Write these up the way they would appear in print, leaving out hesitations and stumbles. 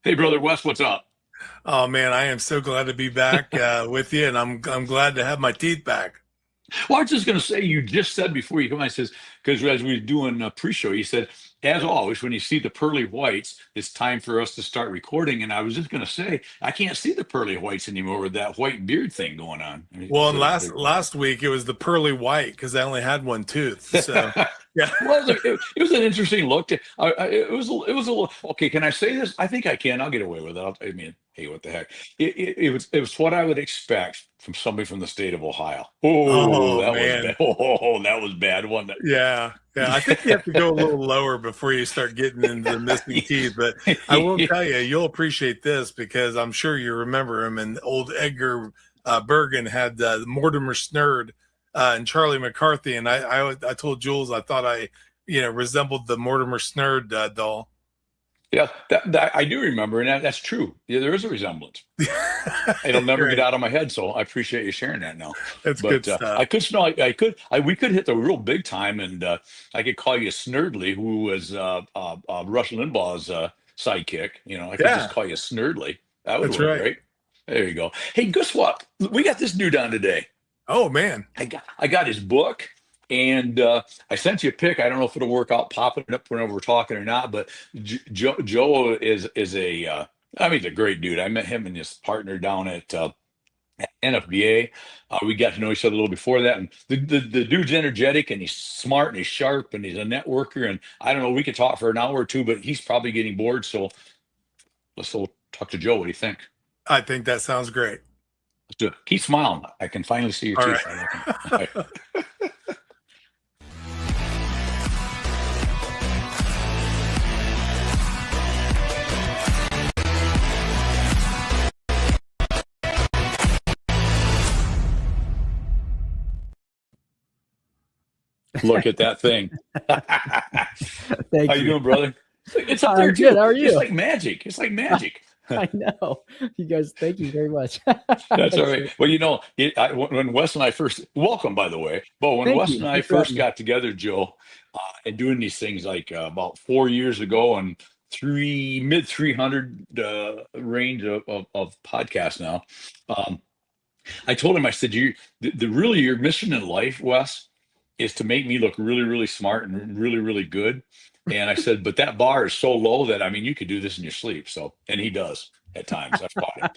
Hey, brother Wes, what's up? Oh man, I am so glad to be back with you, and I'm glad to have my teeth back. Well, I was just going to say, you just said before you come on, says, because as we were doing a pre-show, you said, as always, when you see the pearly whites, it's time for us to start recording. And I was just going to say, I can't see the pearly whites anymore with that white beard thing going on. I mean, Well, and last week it was the pearly white because I only had one tooth. So yeah, Well, it was an interesting look. It was a little. Okay, can I say this? I think I can. I'll get away with it. I mean, hey, what the heck? It was what I would expect from somebody from the state of Ohio. Oh, oh that was bad. man, Oh, that was bad, wasn't yeah. I think you have to go a little lower before you start getting into the missing teeth. But I will it? tell you, you'll appreciate this because I'm sure you remember him. And old Edgar Bergen had Mortimer Snurd and Charlie McCarthy, and I told Jules I thought I resembled the Mortimer Snurd doll. Yeah, that I do remember, and that's true. Yeah, there is a resemblance. It'll never get Great, out of my head, so I appreciate you sharing that now. that's good But stuff. I could smell. We could hit the real big time, and I could call you Snurdly, who was Rush Limbaugh's sidekick. I could just Yeah, call you Snurdly. That would that's work right. great. There you go. Hey, guess what? We got this dude on today. Oh man. I got his book, and I sent you a pic. I don't know if it'll work out popping it up whenever we're talking or not, but Joe is a I mean, he's a great dude. I met him and his partner down at NFBA. We got to know each other a little before that, and the dude's energetic and he's smart and he's sharp and he's a networker. And I don't know, we could talk for an hour or two, but he's probably getting bored. So let's go talk to Joe. What do you think? I think that sounds great. Let's do it. Keep smiling. I can finally see your All teeth. I like 'em. All right. right. Look at that thing. How Thank you you. doing, brother? It's up there I'm good. too. How are It's you? like magic. It's like magic. I know. You guys, thank you very much. That's all That's right. it. Well, when Wes and I first, welcome, by the way, but when Thank Wes you. and I Thanks for having first me. got together, Joe, and doing these things like about 4 years ago, and mid 300 range of podcasts now. Um, I told him, I said, really your mission in life, Wes, is to make me look really, really smart and really, really good. And I said, but that bar is so low that I mean, you could do this in your sleep. So, and he does at times. I've caught him.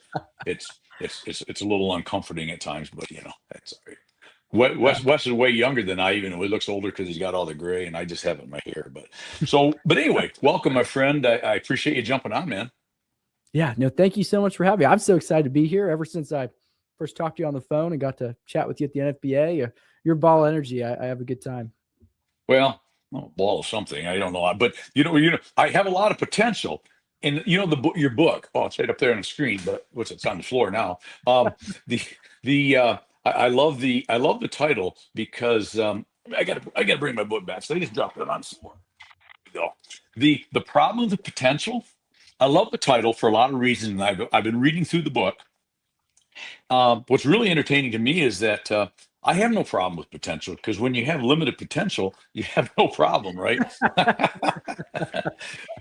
It's a little uncomforting at times, but that's all right. Yeah. Wes is way younger than I even. He looks older because he's got all the gray, and I just have it in my hair. But anyway, welcome, my friend. I appreciate you jumping on, man. Yeah. No, thank you so much for having me. I'm so excited to be here. Ever since I first talked to you on the phone and got to chat with you at the NFBA, your ball energy, I have a good time. Well, a ball of something. I don't know, but I have a lot of potential. And the book, your book. Oh, it's right up there on the screen, but it's on the floor now. The I love the title because I gotta bring my book back. So they just dropped it on the floor. There we go. The problem with the potential. I love the title for a lot of reasons. And I've been reading through the book. What's really entertaining to me is that I have no problem with potential because when you have limited potential, you have no problem, right?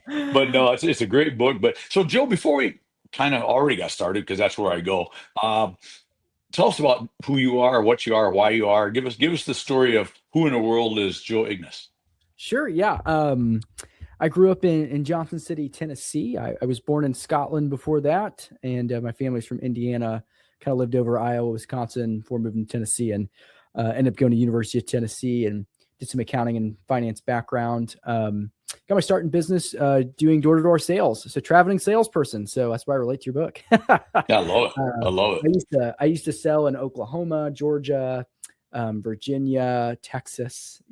But no, it's a great book. But so, Joe, before we kind of already got started, because that's where I go, tell us about who you are, what you are, why you are. Give us the story of who in the world is Joe Ignace. Sure. Yeah. I grew up in Johnson City, Tennessee. I was born in Scotland before that, and my family's from Indiana. Kind of lived over Iowa, Wisconsin before moving to Tennessee, and ended up going to University of Tennessee and did some accounting and finance background. Got my start in business doing door-to-door sales, so traveling salesperson. So that's why I relate to your book. Yeah, I love it. I love it. I used to sell in Oklahoma, Georgia, Virginia, Texas.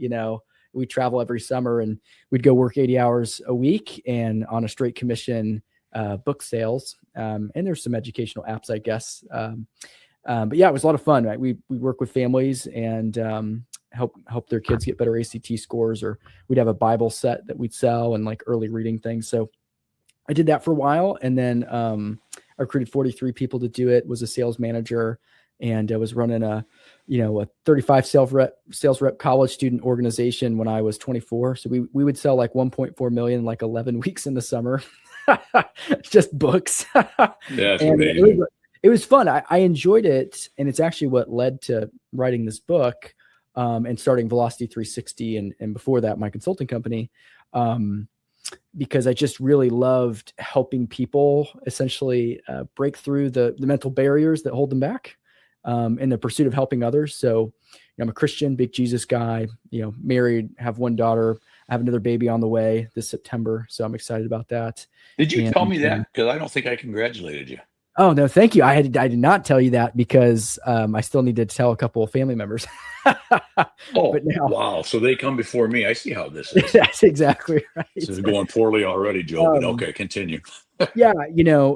We travel every summer and we'd go work 80 hours a week and on a straight commission book sales. And there's some educational apps, I guess. But yeah, it was a lot of fun, right? We work with families and help their kids get better ACT scores, or we'd have a Bible set that we'd sell and like early reading things. So I did that for a while, and then I recruited 43 people to do it, was a sales manager, and I was running a 35 sales rep college student organization when I was 24. So we would sell like 1.4 million, like 11 weeks in the summer. just books. That's And amazing. it was fun. I enjoyed it. And it's actually what led to writing this book, and starting Velocity 360 and before that, my consulting company. Because I just really loved helping people essentially break through the mental barriers that hold them back, in the pursuit of helping others. So, I'm a Christian, big Jesus guy, married, have one daughter. I have another baby on the way this September. So I'm excited about that. Did you And tell me that? Because I don't think I congratulated you. oh no, thank you. I did not tell you that because I still need to tell a couple of family members. Oh, But now, wow. So they come before me. I see how this is. that's exactly This is right. going poorly already, Joe, but Um, okay, continue. yeah,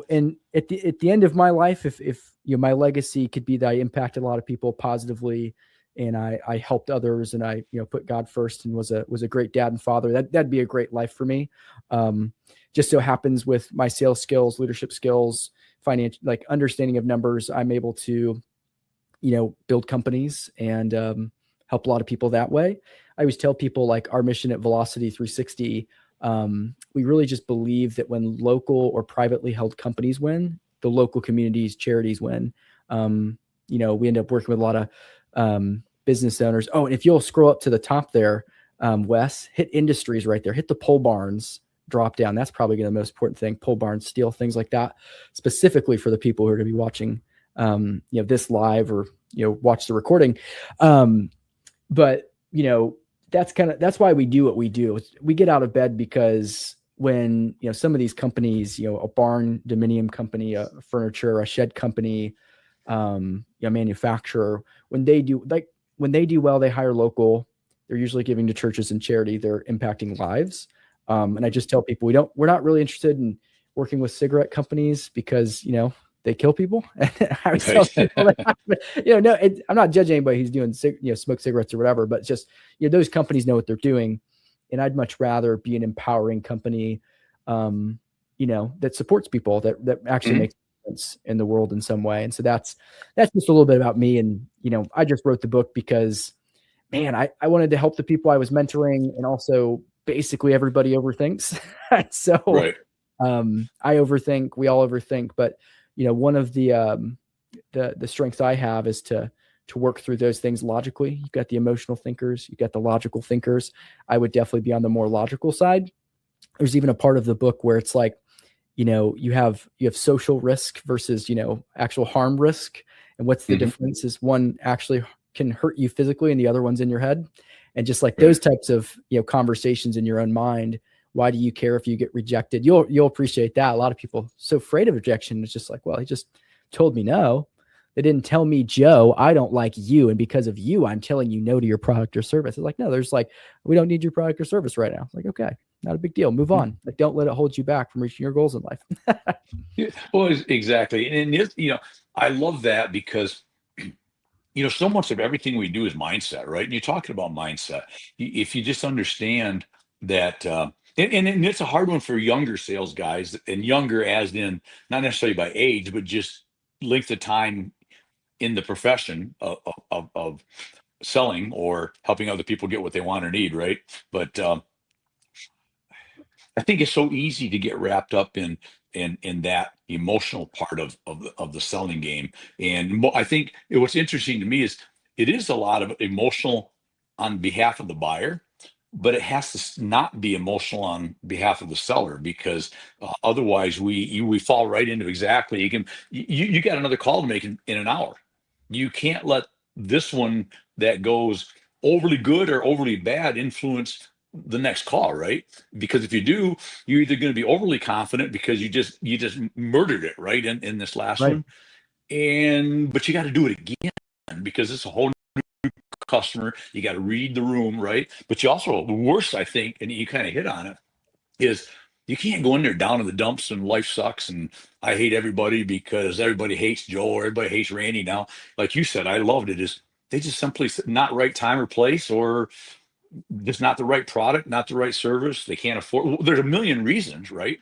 and at the end of my life, if my legacy could be that I impacted a lot of people positively, and I helped others, and I put God first, and was a great dad and father, that'd be a great life for me. Um, just so happens with my sales skills, leadership skills, financial, like understanding of numbers, I'm able to build companies and help a lot of people that way. I always tell people, like, our mission at Velocity 360, we really just believe that when local or privately held companies win, the local communities, charities win. We end up working with a lot of business owners. Oh, and if you'll scroll up to the top there, Wes, hit industries right there, hit the pole barns drop down. That's probably the most important thing. Pole barns, steel, things like that, specifically for the people who are going to be watching this live or watch the recording. But that's why we do what we do. We get out of bed because when some of these companies, a barn dominium company, a furniture, a shed company, manufacturer, when they do well, they hire local. They're usually giving to churches and charity. They're impacting lives. And I just tell people we're not really interested in working with cigarette companies because they kill people. I would tell people that, no, I'm not judging anybody who's doing smoke cigarettes or whatever, but just those companies know what they're doing, and I'd much rather be an empowering company, that supports people, that actually makes sense in the world in some way. And so that's just a little bit about me. And I just wrote the book because, man, I wanted to help the people I was mentoring, and also basically everybody overthinks. So Right. I overthink, we all overthink, but one of the strengths I have is to work through those things logically. You've got the emotional thinkers, you've got the logical thinkers. I would definitely be on the more logical side. There's even a part of the book where it's like, you have social risk versus, actual harm risk. And what's the difference is one actually can hurt you physically and the other one's in your head. And just like those types of, conversations in your own mind, why do you care if you get rejected? You'll appreciate that. A lot of people so afraid of rejection. It's just like, well, he just told me no. They didn't tell me, Joe, I don't like you, and because of you, I'm telling you no to your product or service. It's like, no, there's like, we don't need your product or service right now. It's like, okay, not a big deal. Move on. Like, don't let it hold you back from reaching your goals in life. Yeah, well, exactly. And I love that because so much of everything we do is mindset, right? And you're talking about mindset. If you just understand that, and it's a hard one for younger sales guys, and younger as in not necessarily by age, but just length of time in the profession of selling or helping other people get what they want or need, right? But I think it's so easy to get wrapped up in that emotional part of the selling game. And I think what's interesting to me is it is a lot of emotional on behalf of the buyer, but it has to not be emotional on behalf of the seller, because otherwise we fall right into exactly you got another call to make in an hour. You can't let this one that goes overly good or overly bad influence the next call, right? Because if you do, you're either going to be overly confident because you just murdered it right in this last Right. one, but you got to do it again because it's a whole new customer. You got to read the room, right? But you also, the worst, I think, and you kind of hit on it, is you can't go in there down in the dumps and life sucks and I hate everybody because everybody hates Joe or everybody hates Randy now. Like you said, I loved it. Is they just simply not right time or place, or just not the right product, not the right service. They can't afford. Well, there's a million reasons, right?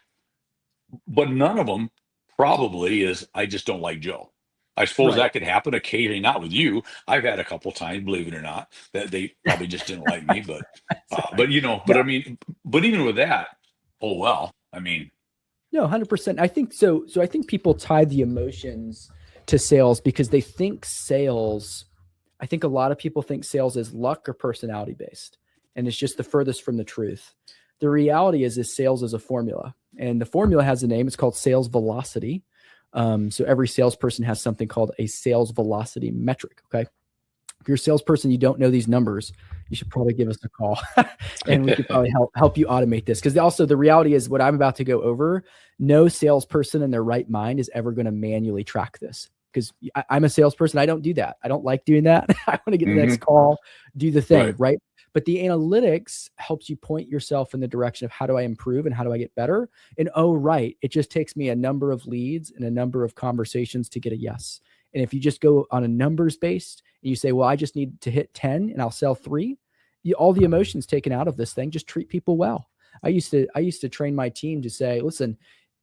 But none of them probably is I just don't like Joe. I suppose Right. that could happen occasionally, not with you. I've had a couple times, believe it or not, that they probably just didn't like me. But Sorry. but I mean, but even with that, oh well. I mean, No, 100%. I think so. So I think people tie the emotions to sales because they think sales, I think a lot of people think sales is luck or personality based, and it's just the furthest from the truth. The reality is sales is a formula, and the formula has a name. It's called sales velocity. So every salesperson has something called a sales velocity metric. Okay. If you're a salesperson, you don't know these numbers, you should probably give us a call and we could probably help you automate this. Because also the reality is what I'm about to go over, no salesperson in their right mind is ever going to manually track this. Because I'm a salesperson. I don't do that. I don't like doing that. I want to get the next call, do the thing, right? But the analytics helps you point yourself in the direction of how do I improve and how do I get better? And it just takes me a number of leads and a number of conversations to get a yes. And if you just go on a numbers based and you say, well, I just need to hit 10 and I'll sell 3, all the emotions taken out of this thing, just treat people well. I used to train my team to say, listen,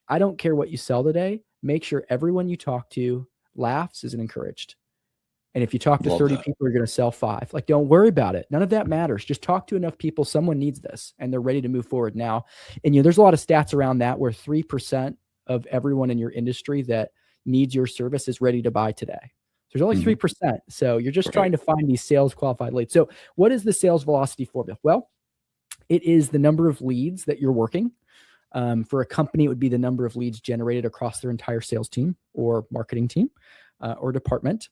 I don't care what you sell today. Make sure everyone you talk to laughs, is encouraged. And if you talk to 30 people, you're going to sell 5. Like, don't worry about it. None of that matters. Just talk to enough people. Someone needs this and they're ready to move forward now. And, there's a lot of stats around that where 3% of everyone in your industry that needs your service is ready to buy today. There's only 3%. So you're just trying to find these sales qualified leads. So what is the sales velocity formula? Well, it is the number of leads that you're working. For a company, it would be the number of leads generated across their entire sales team or marketing team or department,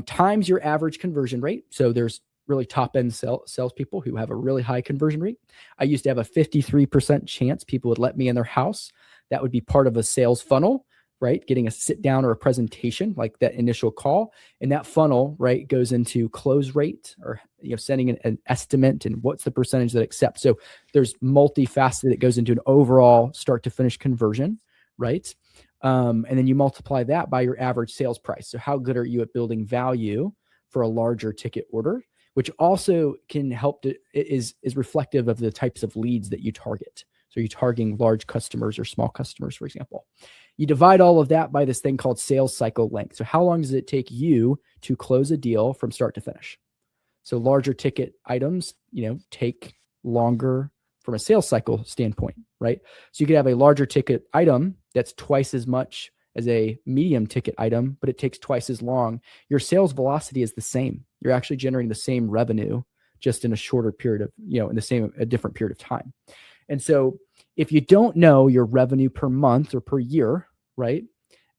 times your average conversion rate. So there's really top end salespeople who have a really high conversion rate. I used to have a 53% chance people would let me in their house. That would be part of a sales funnel, right? Getting a sit down or a presentation, like that initial call. And that funnel, right, goes into close rate or, sending an estimate and what's the percentage that accepts. So there's multifaceted that goes into an overall start to finish conversion, right? And then you multiply that by your average sales price. So how good are you at building value for a larger ticket order, which also can help is reflective of the types of leads that you target. So you're targeting large customers or small customers, for example. You divide all of that by this thing called sales cycle length. So how long does it take you to close a deal from start to finish? So larger ticket items, take longer from a sales cycle standpoint, right? So you could have a larger ticket item that's twice as much as a medium ticket item, but it takes twice as long. Your sales velocity is the same. You're actually generating the same revenue just in a shorter period of, a different period of time. And so if you don't know your revenue per month or per year, right,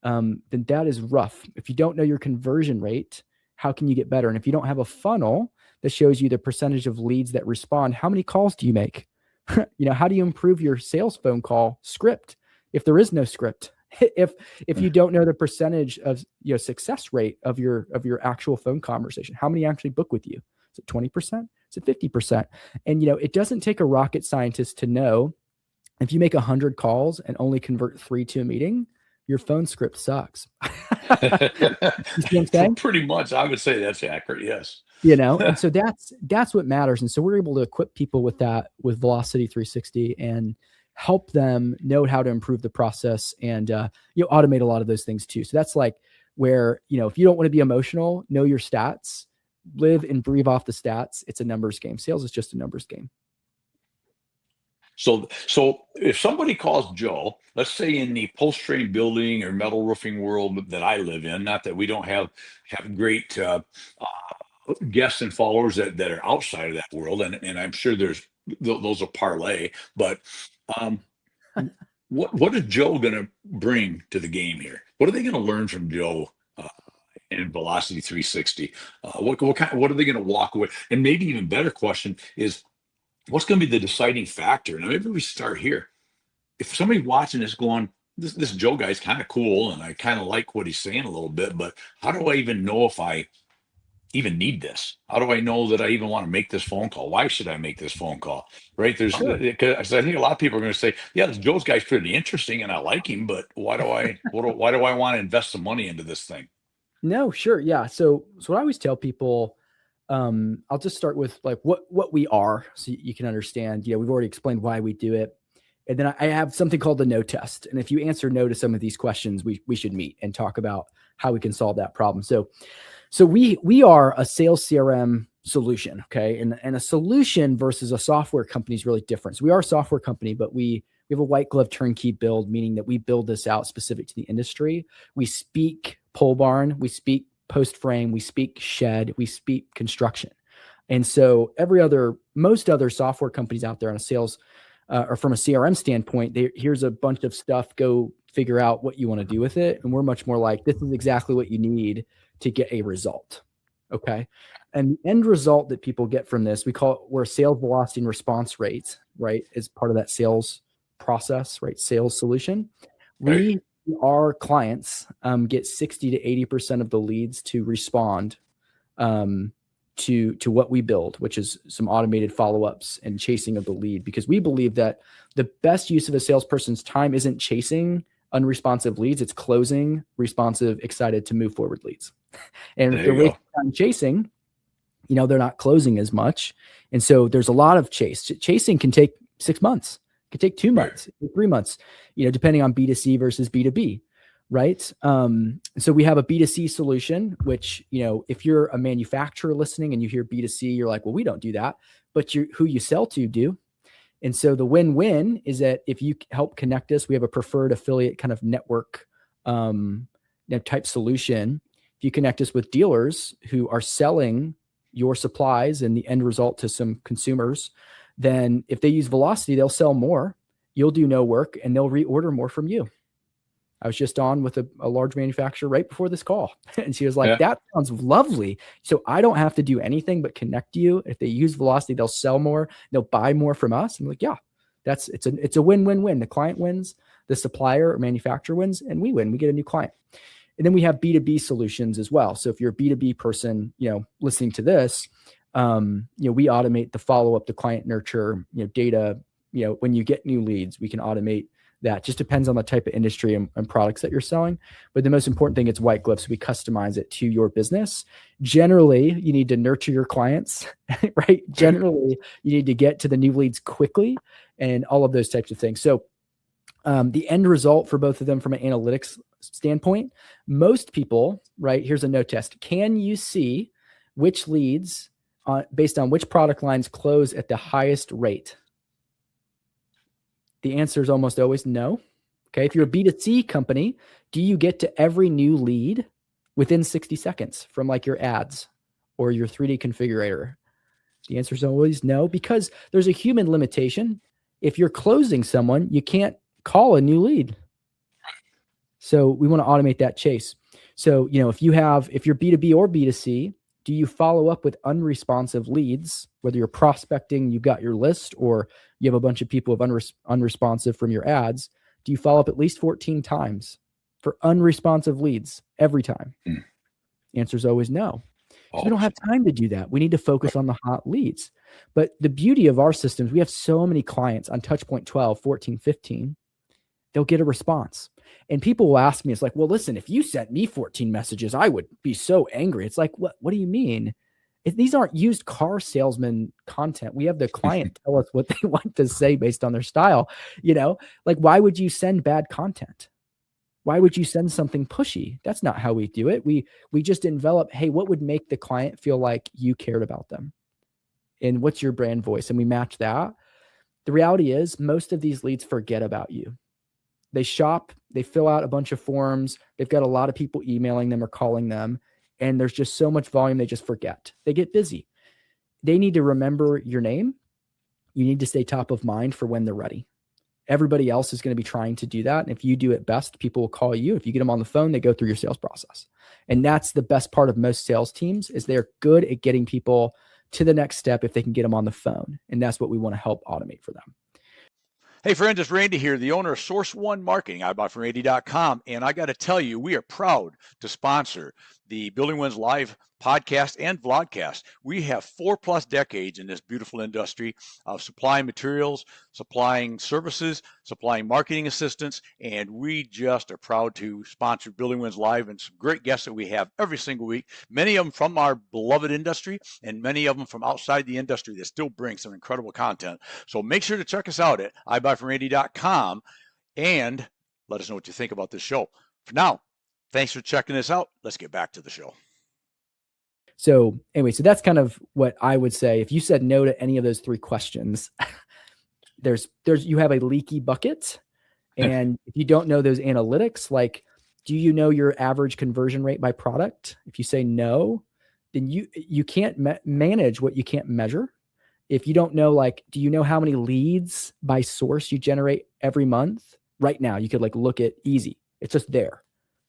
then that is rough. If you don't know your conversion rate, how can you get better? And if you don't have a funnel that shows you the percentage of leads that respond, how many calls do you make? How do you improve your sales phone call script if there is no script? If you don't know the percentage of success rate of your actual phone conversation, how many actually book with you? Is it 20%? Is it 50%? And it doesn't take a rocket scientist to know if you make 100 calls and only convert 3 to a meeting, your phone script sucks. You see what I'm saying? Pretty much, I would say that's accurate. Yes. And so that's what matters. And so we're able to equip people with that, with Velocity 360, and help them know how to improve the process and automate a lot of those things too. So that's like where, if you don't want to be emotional, know your stats, live and breathe off the stats. It's a numbers game. Sales is just a numbers game. So if somebody calls Joe, let's say in the post-frame building or metal roofing world that I live in, not that we don't have great guests and followers that are outside of that world, and I'm sure there's those are parlay, but what is Joe going to bring to the game here? What are they going to learn from Joe in Velocity 360? What are they going to walk away? And maybe even better question is, what's going to be the deciding factor? Now, maybe we start here. If somebody watching this going, this Joe guy's kind of cool, and I kind of like what he's saying a little bit, but how do I even know if I even need this? How do I know that I even want to make this phone call? Why should I make this phone call? Right? Because I think a lot of people are going to say, yeah, this Joe's guy's pretty interesting and I like him, but why do I want to invest some money into this thing? No, sure. Yeah. So what I always tell people, I'll just start with like what we are, so you can understand. We've already explained why we do it. And then I have something called the no test. And if you answer no to some of these questions, we should meet and talk about how we can solve that problem. So we are a sales CRM solution. Okay. And a solution versus a software company is really different. So we are a software company, but we We have a white glove turnkey build, meaning that we build this out specific to the industry. We speak pole barn, we speak post frame, we speak shed, we speak construction. And so most other software companies out there on a sales or from a CRM standpoint, here's a bunch of stuff, go figure out what you want to do with it. And we're much more like, this is exactly what you need to get a result. Okay. And the end result that people get from this, we're sales velocity and response rates, right? As part of that sales process, right? Sales solution. Our clients get 60 to 80% of the leads to respond to what we build, which is some automated follow-ups and chasing of the lead, because we believe that the best use of a salesperson's time isn't chasing unresponsive leads, it's closing responsive, excited to move forward leads. And if they're wasting time chasing, they're not closing as much. And so there's a lot of chasing can take 6 months, it can take 2 months, 3 months, depending on B2C versus B2B. Right. So we have a B2C solution, which, if you're a manufacturer listening and you hear B2C, you're like, well, we don't do that, but who you sell to do. And so the win-win is that if you help connect us, we have a preferred affiliate kind of network type solution. If you connect us with dealers who are selling your supplies and the end result to some consumers, then if they use Velocity, they'll sell more, you'll do no work, and they'll reorder more from you. I was just on with a large manufacturer right before this call. And she was like, that sounds lovely. So I don't have to do anything but connect you. If they use Velocity, they'll sell more, they'll buy more from us. I'm like, yeah, it's a win-win-win. The client wins, the supplier or manufacturer wins, and we win. We get a new client. And then we have B2B solutions as well. So if you're a B2B person, listening to this, we automate the follow-up, the client nurture, data, when you get new leads, we can automate that. Just depends on the type of industry and products that you're selling. But the most important thing, it's white glove. So we customize it to your business. Generally, you need to nurture your clients, right? Generally, you need to get to the new leads quickly and all of those types of things. So the end result for both of them from an analytics standpoint, most people, right? Here's a no test. Can you see which leads based on which product lines close at the highest rate? The answer is almost always no. Okay. If you're a B2C company, do you get to every new lead within 60 seconds from like your ads or your 3D configurator? The answer is always no, because there's a human limitation. If you're closing someone, you can't call a new lead. So we want to automate that chase. So, if you're B2B or B2C, do you follow up with unresponsive leads, whether you're prospecting, you've got your list, or you have a bunch of people of unresponsive from your ads? Do you follow up at least 14 times for unresponsive leads every time? Answer is always no. So we don't have time to do that. We need to focus on the hot leads. But the beauty of our systems, we have so many clients on touchpoint 12, 14, 15, they'll get a response. And people will ask me, it's like, well, listen, if you sent me 14 messages, I would be so angry. It's like, what do you mean? These aren't used car salesman content. We have the client tell us what they want to say based on their style. Like, why would you send bad content? Why would you send something pushy? That's not how we do it. We just envelop, hey, what would make the client feel like you cared about them? And what's your brand voice? And we match that. The reality is most of these leads forget about you. They shop, they fill out a bunch of forms. They've got a lot of people emailing them or calling them. And there's just so much volume, they just forget. They get busy. They need to remember your name. You need to stay top of mind for when they're ready. Everybody else is going to be trying to do that. And if you do it best, people will call you. If you get them on the phone, they go through your sales process. And that's the best part of most sales teams, is they're good at getting people to the next step if they can get them on the phone. And that's what we want to help automate for them. Hey friends, it's Randy here, the owner of Source One Marketing, ibuyfromrandy.com. And I got to tell you, we are proud to sponsor the Building Wins Live podcast and vlogcast. We have 4+ decades in this beautiful industry of supplying materials, supplying services, supplying marketing assistance, and we just are proud to sponsor Building Wins Live and some great guests that we have every single week, many of them from our beloved industry and many of them from outside the industry that still bring some incredible content. So make sure to check us out at ibuyfromrandy.com and let us know what you think about this show. For now, thanks for checking this out. Let's get back to the show. So anyway, so that's kind of what I would say. If you said no to any of those 3 questions, you have a leaky bucket. And if you don't know those analytics, like, do you know your average conversion rate by product? If you say no, then you can't manage what you can't measure. If you don't know, like, do you know how many leads by source you generate every month? Right now, you could like look at easy. It's just there,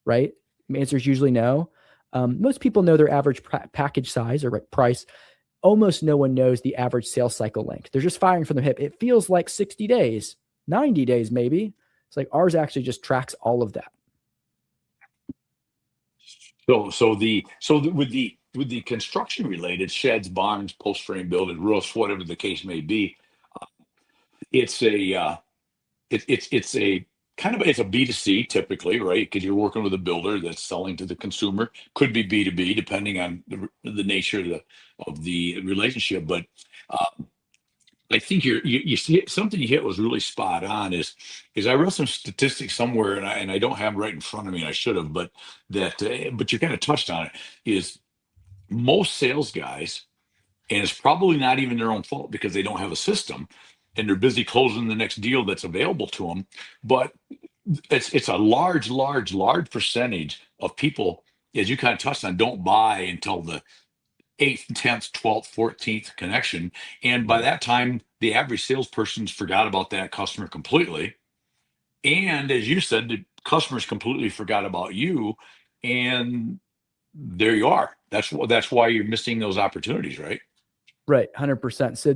right? The answer is usually no. Most people know their average package size or price. Almost no one knows the average sales cycle length. They're just firing from the hip. It feels like 60 days, 90 days maybe. It's like ours actually just tracks all of that. With the construction related sheds, barns, post frame building, roofs, whatever the case may be, it's a it's a kind of it's a B2C typically, right? Because you're working with a builder that's selling to the consumer. Could be B2B depending on the nature of the relationship. But I think you see something you hit was really spot on. Is I read some statistics somewhere, and I don't have it right in front of me, and I should have, but but you kind of touched on it. Is most sales guys, and it's probably not even their own fault because they don't have a system, and they're busy closing the next deal that's available to them. But it's a large percentage of people, as you kind of touched on, don't buy until the 8th, 10th, 12th, 14th connection. And by that time, the average salesperson's forgot about that customer completely. And as you said, the customers completely forgot about you. And there you are. That's why you're missing those opportunities, right? Right, 100%. So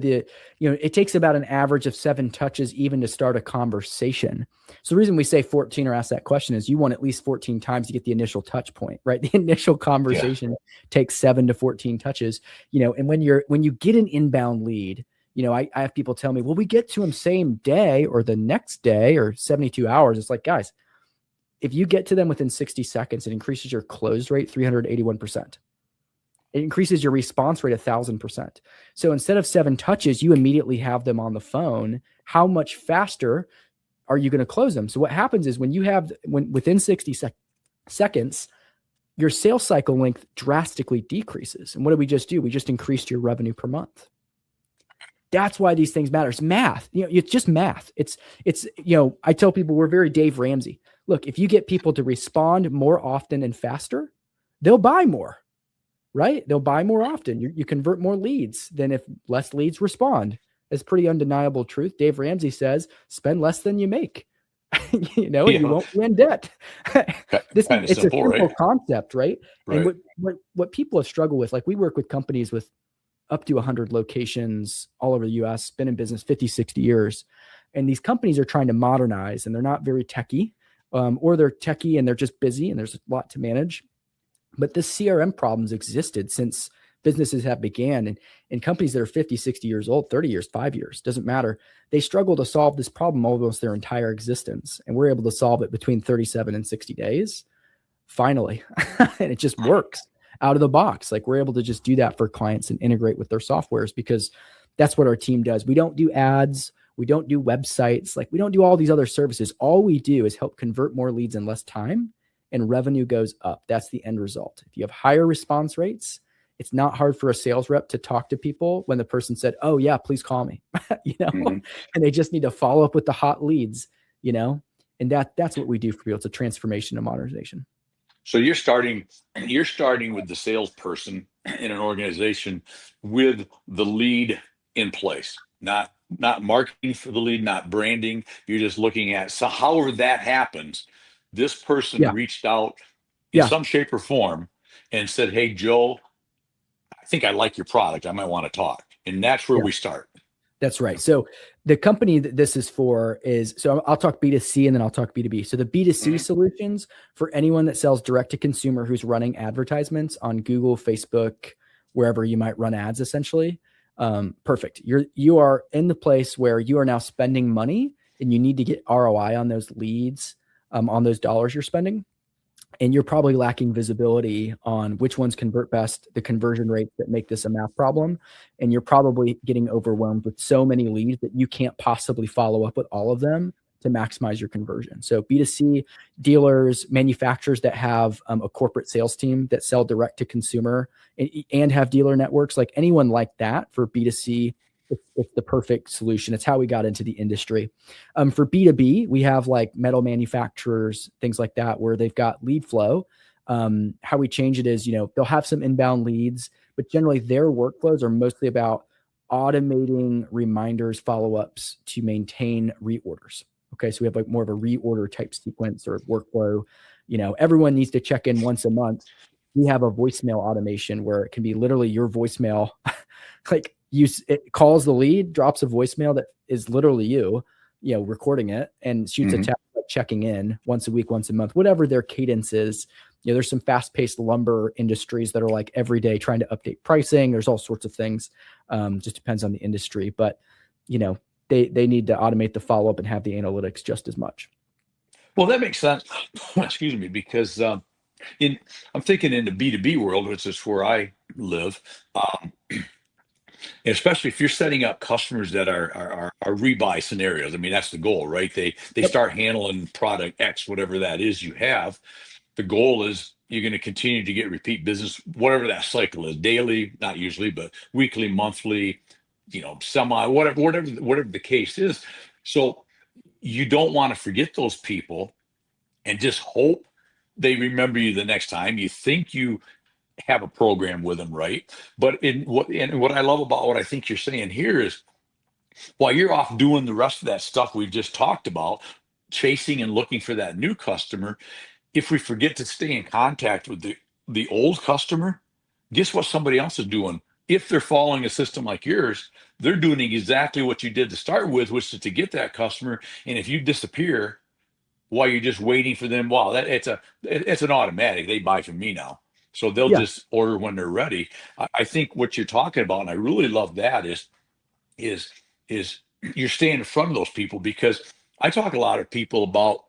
it takes about an average of 7 touches even to start a conversation. So the reason we say 14 or ask that question is you want at least 14 times to get the initial touch point, right? The initial conversation takes 7 to 14 touches, and when you get an inbound lead, I have people tell me, well, we get to them same day or the next day or 72 hours. It's like, guys, if you get to them within 60 seconds, it increases your close rate 381%. It increases your response rate 1,000%. So instead of 7 touches, you immediately have them on the phone. How much faster are you going to close them? So what happens is when within 60 seconds, your sales cycle length drastically decreases. And what did we just do? We just increased your revenue per month. That's why these things matter. It's math. It's just math. It's I tell people we're very Dave Ramsey. Look, if you get people to respond more often and faster, they'll buy more. Right? They'll buy more often. You convert more leads than if less leads respond. It's pretty undeniable truth. Dave Ramsey says, spend less than you make, you won't be in debt. It's a simple right? concept, right? And what people have struggled with, like we work with companies with up to 100 locations all over the US, been in business 50, 60 years. And these companies are trying to modernize and they're not very techy, or they're techy and they're just busy and there's a lot to manage. But this CRM problems existed since businesses have began, and companies that are 50, 60 years old, 30 years, 5 years, doesn't matter. They struggle to solve this problem almost their entire existence. And we're able to solve it between 37 and 60 days, finally. And it just works out of the box. Like we're able to just do that for clients and integrate with their softwares because that's what our team does. We don't do ads. We don't do websites. Like we don't do all these other services. All we do is help convert more leads in less time. And revenue goes up. That's the end result. If you have higher response rates, it's not hard for a sales rep to talk to people when the person said, oh yeah, please call me, and they just need to follow up with the hot leads, and that's what we do for people. It's a transformation and modernization. So you're starting with the salesperson in an organization with the lead in place, not marketing for the lead, not branding. You're just looking at, so however that happens, this person reached out in some shape or form and said, hey, Joe, I think I like your product. I might want to talk. And that's where we start. That's right. So the company that this is for so I'll talk B2C and then I'll talk B2B. So the B2C solutions for anyone that sells direct to consumer who's running advertisements on Google, Facebook, wherever you might run ads, essentially. Perfect. You are in the place where you are now spending money and you need to get ROI on those leads. On those dollars you're spending, and you're probably lacking visibility on which ones convert best, the conversion rates that make this a math problem, and you're probably getting overwhelmed with so many leads that you can't possibly follow up with all of them to maximize your conversion. So B2C dealers, manufacturers that have a corporate sales team that sell direct to consumer and have dealer networks, like anyone like that for B2C it's the perfect solution. It's how we got into the industry. For B2B, we have like metal manufacturers, things like that, where they've got lead flow. How we change it is, they'll have some inbound leads, but generally their workflows are mostly about automating reminders, follow-ups to maintain reorders. Okay. So we have like more of a reorder type sequence or workflow. Everyone needs to check in once a month. We have a voicemail automation where it can be literally your voicemail. Like it calls the lead, drops a voicemail that is literally you, recording it, and shoots a text checking in once a week, once a month, whatever their cadence is. There's some fast-paced lumber industries that are like every day trying to update pricing. There's all sorts of things. Just depends on the industry, but they need to automate the follow-up and have the analytics just as much. Well, that makes sense. Excuse me, because I'm thinking in the B2B world, which is where I live, especially if you're setting up customers that are rebuy scenarios. I mean, that's the goal, right? They start handling product X, whatever that is you have. The goal is you're going to continue to get repeat business, whatever that cycle is, daily, not usually, but weekly, monthly, semi, whatever the case is. So you don't want to forget those people and just hope they remember you the next time. You think you have a program with them, right? But what I love about what I think you're saying here is, while you're off doing the rest of that stuff we've just talked about, chasing and looking for that new customer, if we forget to stay in contact with the old customer, guess what somebody else is doing? If they're following a system like yours, they're doing exactly what you did to start with, which is to get that customer. And if you disappear while you're just waiting for them, wow, it's an automatic. They buy from me now. So they'll just order when they're ready. I think what you're talking about, and I really love that, is you're staying in front of those people, because I talk a lot of people about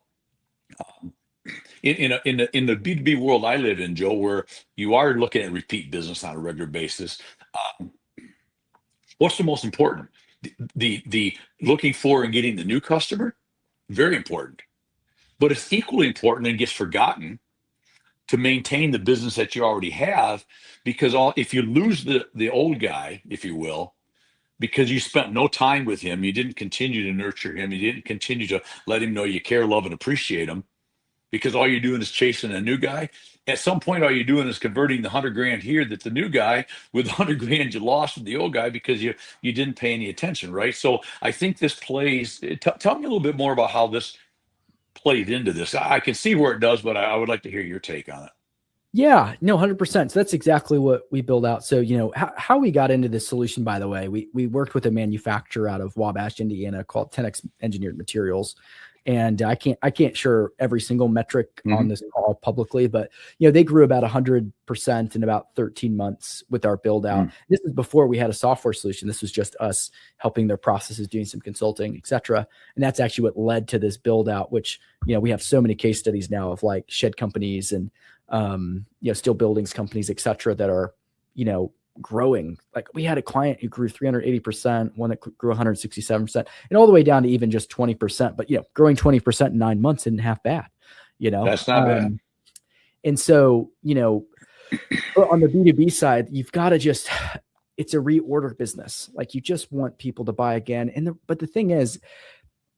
in the B2B world I live in, Joe, where you are looking at repeat business on a regular basis. What's the most important? The looking for and getting the new customer, very important. But it's equally important and gets forgotten to maintain the business that you already have, because if you lose the old guy, if you will, because you spent no time with him, you didn't continue to nurture him, you didn't continue to let him know you care, love, and appreciate him, because all you're doing is chasing a new guy. At some point, all you're doing is converting the 100 grand here that the new guy with the 100 grand you lost from the old guy because you didn't pay any attention, right? So I think this plays. Tell me a little bit more about how this played into this. I can see where it does, but I would like to hear your take on it. Yeah, no, 100%. So that's exactly what we build out. So, how we got into this solution, by the way, we worked with a manufacturer out of Wabash, Indiana called 10X Engineered Materials. And I can't share every single metric on this call publicly, but they grew about 100% in about 13 months with our build out. This is before we had a software solution. This was just us helping their processes, doing some consulting, et cetera. And that's actually what led to this build out, which, we have so many case studies now of like shed companies and, steel buildings companies, et cetera, that are, growing. Like we had a client who grew 380%, one that grew 167%, and all the way down to even just 20%. But growing 20% in 9 months isn't half bad. That's not bad. And so on the B2B side, you've got to it's a reorder business. Like you just want people to buy again. But the thing is,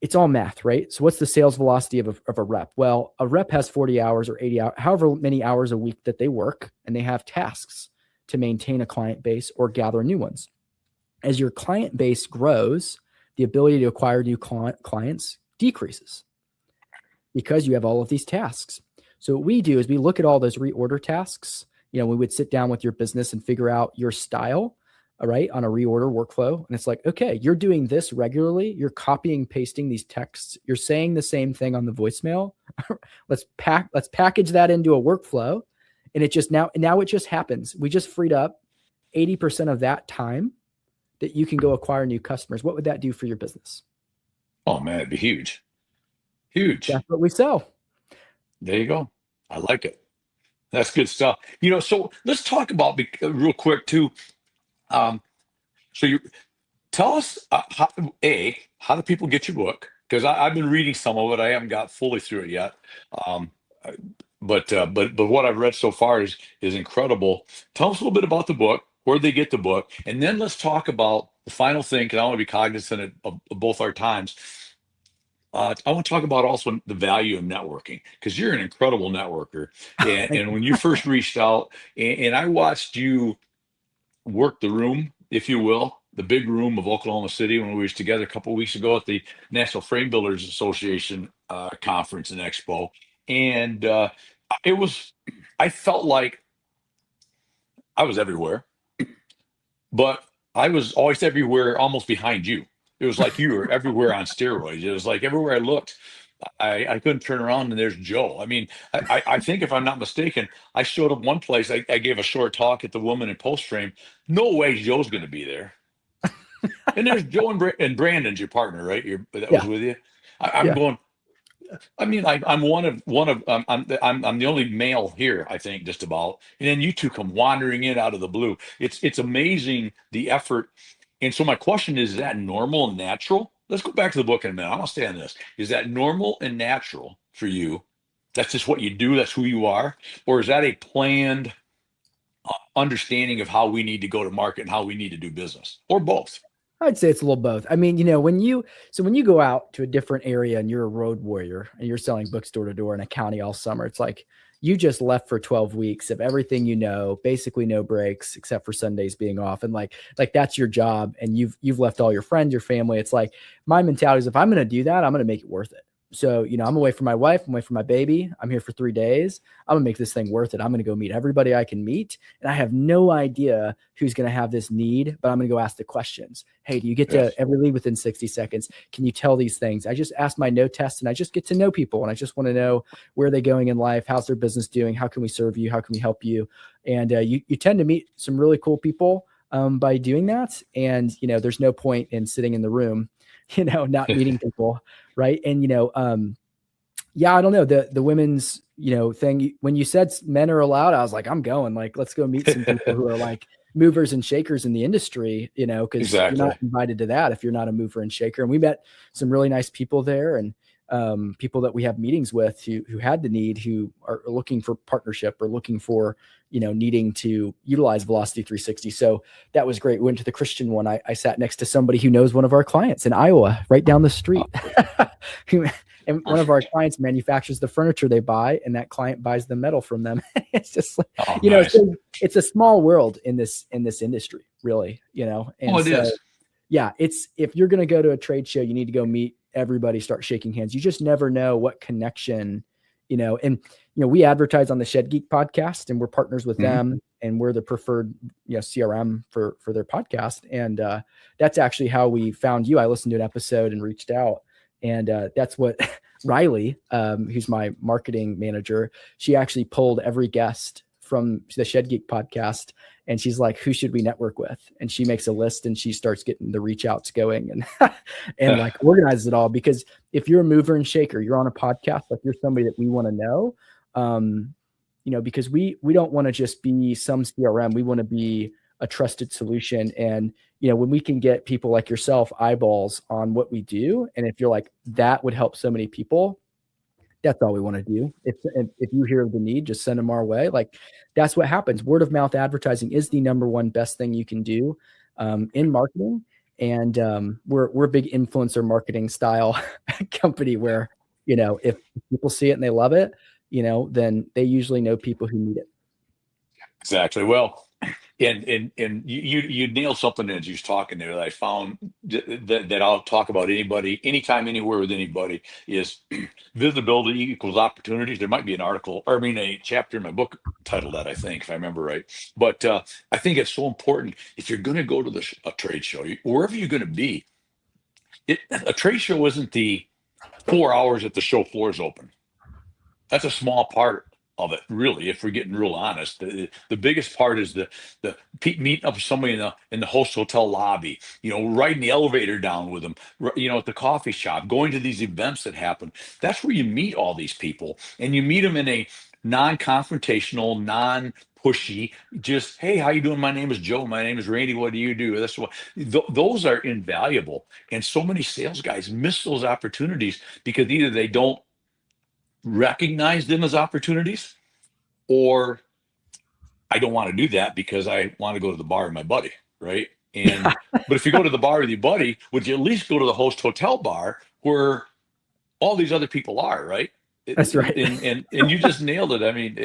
it's all math, right? So what's the sales velocity of a rep? Well, a rep has 40 hours or 80 hours, however many hours a week that they work, and they have tasks to maintain a client base or gather new ones. As your client base grows, the ability to acquire new clients decreases because you have all of these tasks. So what we do is we look at all those reorder tasks. We would sit down with your business and figure out your style, all right, on a reorder workflow. And it's like, okay, you're doing this regularly. You're copying, pasting these texts. You're saying the same thing on the voicemail. Let's package that into a workflow. And it just now it just happens. We just freed up 80% of that time that you can go acquire new customers. What would that do for your business? Oh man, it'd be huge. Huge. That's what we sell. There you go. I like it. That's good stuff. So let's talk about real quick too. So you tell us how do people get your book? Because I've been reading some of it. I haven't got fully through it yet. But what I've read so far is incredible. Tell us a little bit about the book, where they get the book, and then let's talk about the final thing, because I want to be cognizant of both our times. I want to talk about also the value of networking, because you're an incredible networker. And when you first reached out, and I watched you work the room, if you will, the big room of Oklahoma City when we was together a couple of weeks ago at the National Frame Builders Association conference and expo. And it was, I felt like I was everywhere, but I was always everywhere almost behind you. It was like you were everywhere on steroids. It was like everywhere I looked, I couldn't turn around and there's Joe. I mean, I think if I'm not mistaken, I showed up one place. I gave a short talk at the Woman in Post Frame. No way Joe's going to be there. And there's Joe and Brandon's your partner, right? That was Yeah. with you. I'm Yeah. going. I mean, I'm I'm the only male here, I think, just about. And then you two come wandering in out of the blue. It's amazing the effort. And so my question is that normal and natural? Let's go back to the book in a minute. I want to stay on this. Is that normal and natural for you? That's just what you do. That's who you are, or is that a planned understanding of how we need to go to market and how we need to do business, or both? I'd say it's a little both. I mean, when you go out to a different area and you're a road warrior and you're selling books door to door in a county all summer, it's like you just left for 12 weeks of everything, basically no breaks except for Sundays being off. And like that's your job. And you've left all your friends, your family. It's like my mentality is if I'm going to do that, I'm going to make it worth it. So, I'm away from my wife, I'm away from my baby. I'm here for 3 days. I'm gonna make this thing worth it. I'm gonna go meet everybody I can meet. And I have no idea who's gonna have this need, but I'm gonna go ask the questions. Hey, do you get to every lead within 60 seconds? Can you tell these things? I just ask my no test and I just get to know people. And I just want to know where are they going in life? How's their business doing? How can we serve you? How can we help you? And you tend to meet some really cool people by doing that. And, there's no point in sitting in the room, not meeting people. Right. And, yeah, I don't know the women's, thing. When you said men are allowed, I was like, I'm going, like, let's go meet some people who are like movers and shakers in the industry, because Exactly. you're not invited to that if you're not a mover and shaker. And we met some really nice people there, and people that we have meetings with who had the need, who are looking for partnership or looking for, needing to utilize Velocity 360. So that was great. We went to the Christian one. I sat next to somebody who knows one of our clients in Iowa, right down the street. And one of our clients manufactures the furniture they buy, and that client buys the metal from them. It's just like, Nice. it's a small world in this industry, really, And it is. Yeah, if you're going to go to a trade show, you need to go meet everybody, start shaking hands. You just never know what connection, and, we advertise on the Shed Geek podcast, and we're partners with them, and we're the preferred, CRM for their podcast. And that's actually how we found you. I listened to an episode and reached out. And that's what Riley, who's my marketing manager, she actually pulled every guest from the Shed Geek podcast. And she's like, who should we network with? And she makes a list and she starts getting the reach outs going and like organizes it all. Because if you're a mover and shaker, you're on a podcast, like you're somebody that we want to know, because we don't want to just be some CRM. We want to be a trusted solution. And, when we can get people like yourself eyeballs on what we do, and if you're like, that would help so many people, that's all we want to do. If you hear of the need, just send them our way. Like that's what happens. Word of mouth advertising is the number one best thing you can do in marketing. And we're a big influencer marketing style company where, if people see it and they love it, then they usually know people who need it. Exactly. Well, and you nailed something as you was talking there that I found that I'll talk about anybody, anytime, anywhere with anybody is visibility equals opportunities. There might be an article, or I mean, a chapter in my book titled that, I think, if I remember right. But I think it's so important if you're going to go to a trade show, wherever you're going to be. A trade show isn't the 4 hours that the show floor is open. That's a small part of it, really. If we're getting real honest, the biggest part is the meeting up with somebody in the host hotel lobby, riding the elevator down with them, at the coffee shop, going to these events that happen. That's where you meet all these people, and you meet them in a non-confrontational, non-pushy, just, hey, how you doing? My name is Joe. My name is Randy. What do you do? That's what. Those are invaluable, and so many sales guys miss those opportunities because either they don't recognize them as opportunities, or I don't want to do that because I want to go to the bar with my buddy, right? And but if you go to the bar with your buddy, would you at least go to the host hotel bar where all these other people are, right? That's right. And you just nailed it. I mean,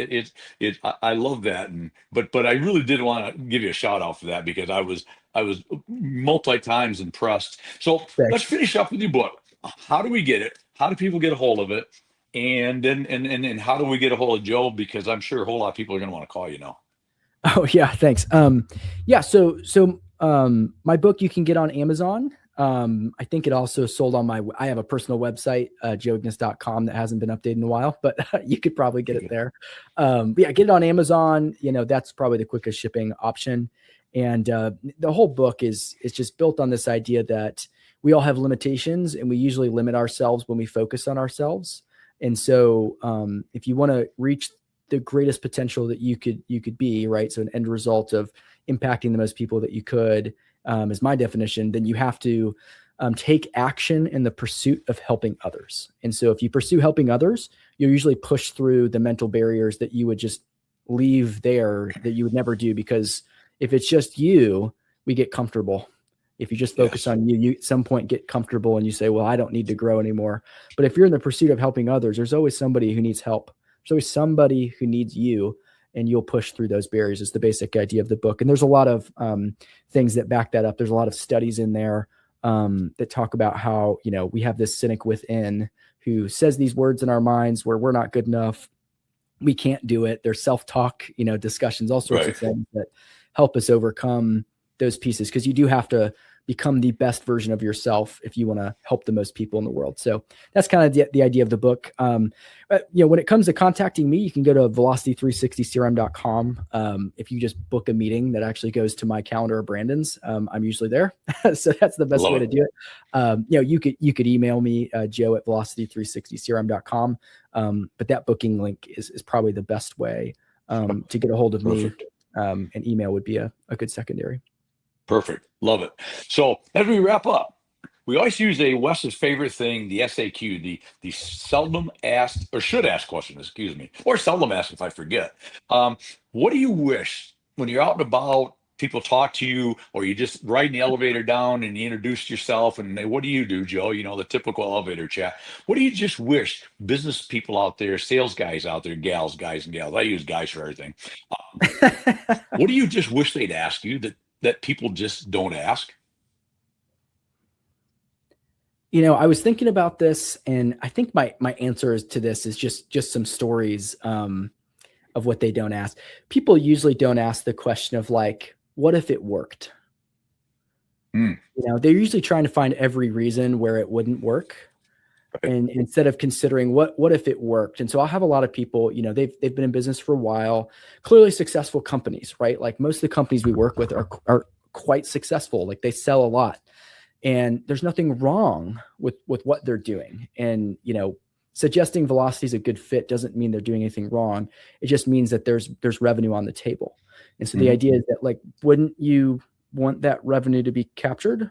I love that. And but I really did want to give you a shout out for that, because I was multi times impressed. So let's Thanks. finish up with your book. How do we get it? How do people get a hold of it? And then and how do we get a hold of Joe? Because I'm sure a whole lot of people are going to want to call you now. Oh yeah, thanks. Yeah, so my book you can get on Amazon. I think it also sold on I have a personal website, joeignace.com, that hasn't been updated in a while, but you could probably get it there. But yeah, get it on Amazon. You know, that's probably the quickest shipping option. And the whole book is just built on this idea that we all have limitations, and we usually limit ourselves when we focus on ourselves. And so if you want to reach the greatest potential that you could be, right? So an end result of impacting the most people that you could, is my definition, then you have to take action in the pursuit of helping others. And so if you pursue helping others, you'll usually push through the mental barriers that you would just leave there, that you would never do. Because if it's just you, we get comfortable. If you just focus on you at some point get comfortable and you say, well, I don't need to grow anymore. But if you're in the pursuit of helping others, there's always somebody who needs help. There's always somebody who needs you, and you'll push through those barriers is the basic idea of the book. And there's a lot of things that back that up. There's a lot of studies in there that talk about how, you know, we have this cynic within who says these words in our minds where we're not good enough. We can't do it. There's self-talk, you know, discussions, all sorts of things that help us overcome those pieces, because you do have to become the best version of yourself if you want to help the most people in the world. So that's kind of the idea of the book. But, you know, when it comes to contacting me, you can go to velocity360crm.com. If you just book a meeting that actually goes to my calendar or Brandon's, I'm usually there. So that's the best way to do it. You know, you could email me, Joe at velocity360crm.com. But that booking link is probably the best way to get a hold of me. And email would be a good secondary. Perfect. Love it. So as we wrap up, we always use Wes's favorite thing, the SAQ, the seldom asked or should ask question, excuse me, or seldom asked if I forget. What do you wish when you're out and about, people talk to you, or you just ride in the elevator down and you introduce yourself and what do you do, Joe? You know, the typical elevator chat. What do you just wish business people out there, sales guys out there, guys and gals, I use guys for everything. What do you just wish they'd ask you that people just don't ask? You know, I was thinking about this, and I think my answer to this is just some stories of what they don't ask. People usually don't ask the question of like, what if it worked? You know, they're usually trying to find every reason where it wouldn't work. And instead of considering what if it worked. And so I'll have a lot of people, you know, they've been in business for a while, clearly successful companies, right? Like most of the companies we work with are quite successful. Like they sell a lot, and there's nothing wrong with what they're doing. And, you know, suggesting Velocity is a good fit doesn't mean they're doing anything wrong. It just means that there's revenue on the table. And so the idea is that, like, wouldn't you want that revenue to be captured?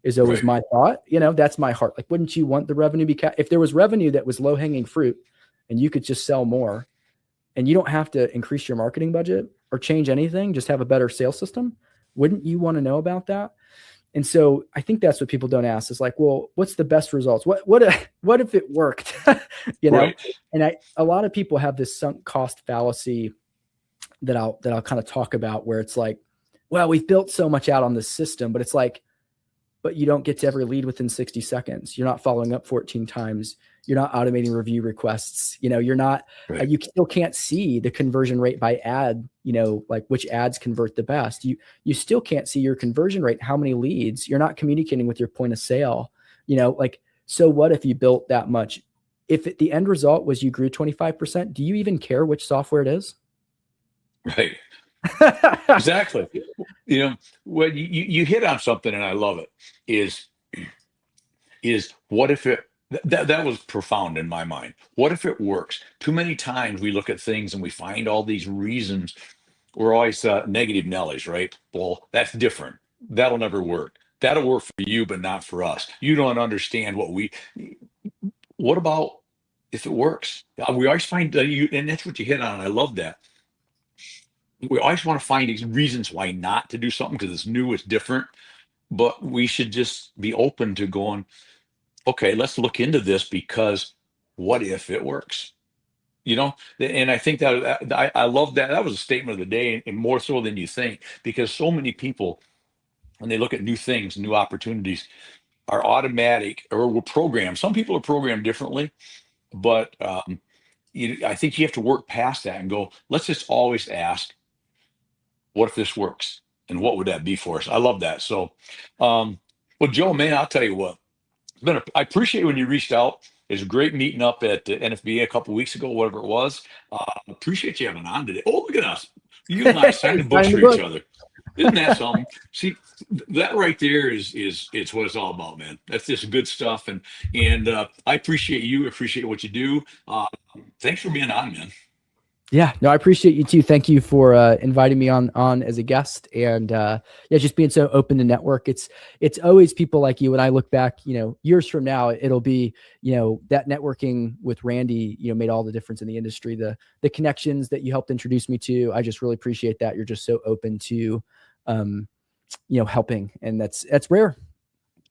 Is always my thought. You know, that's my heart. Like, wouldn't you want the revenue to be if there was revenue that was low hanging fruit and you could just sell more and you don't have to increase your marketing budget or change anything, just have a better sales system? Wouldn't you want to know about that? And so I think that's what people don't ask is like, well, what's the best results? What if it worked? You know? And a lot of people have this sunk cost fallacy that I'll kind of talk about, where it's like, well, we've built so much out on this system, but it's like, but you don't get to every lead within 60 seconds. You're not following up 14 times. You're not automating review requests. You know, you're not, you still can't see the conversion rate by ad, you know, like which ads convert the best. You still can't see your conversion rate, how many leads. You're not communicating with your point of sale, you know, like, so what if you built that much? If the end result was you grew 25%, do you even care which software it is? Right. Exactly. You know, when you hit on something, and I love it, is what if it, that was profound in my mind. What if it works? Too many times we look at things and we find all these reasons. We're always negative Nellies, right? Well, that's different. That'll never work. That'll work for you, but not for us. You don't understand what about if it works? We always find and that's what you hit on. I love that. we always want to find these reasons why not to do something because it's new, it's different. But we should just be open to going, okay, let's look into this because what if it works? And I think that I love that. That was a statement of the day, and more so than you think, because so many people, when they look at new things, new opportunities, are automatic or we're programmed. Some people are programmed differently, but I think you have to work past that and go, let's just always ask, what if this works? And what would that be for us? I love that. So, well, Joe, man, I'll tell you what. I appreciate when you reached out. It's great meeting up at the NFBA a couple weeks ago, whatever it was. Appreciate you having on today. Oh, look at us. You and I signed the books Sign the for each book. other. Isn't that something? See, that right there is it's what it's all about, man. That's just good stuff. And I appreciate you. Appreciate what you do. Thanks for being on, man. Yeah, no, I appreciate you too. Thank you for inviting me on as a guest, and yeah, just being so open to network. It's always people like you. When I look back, years from now, it'll be that networking with Randy, made all the difference in the industry. The connections that you helped introduce me to, I just really appreciate that. You're just so open to, helping, and that's rare.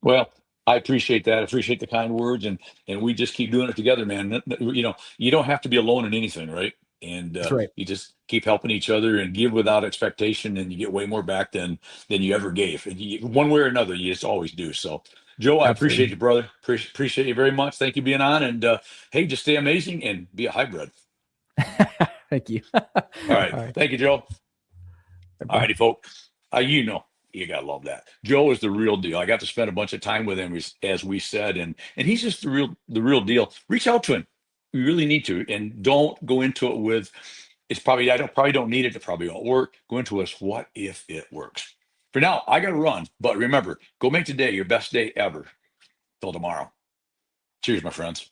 Well, I appreciate that. I appreciate the kind words, and we just keep doing it together, man. You don't have to be alone in anything, right? And That's right. you just keep helping each other and give without expectation, and you get way more back than you ever gave. And one way or another, you just always do. So, Joe, I Absolutely. appreciate you, brother. Appreciate you very much. Thank you for being on, and hey, just stay amazing and be a hybrid. Thank you. All right. All right. Thank you, Joe. Bye-bye. All righty, folks. You gotta love that. Joe is the real deal. I got to spend a bunch of time with him, as we said, and he's just the real deal. Reach out to him. You really need to, and don't go into it with probably don't need it. It probably won't work. Go into us. What if it works? For now, I got to run, but remember, go make today your best day ever. Till tomorrow. Cheers, my friends.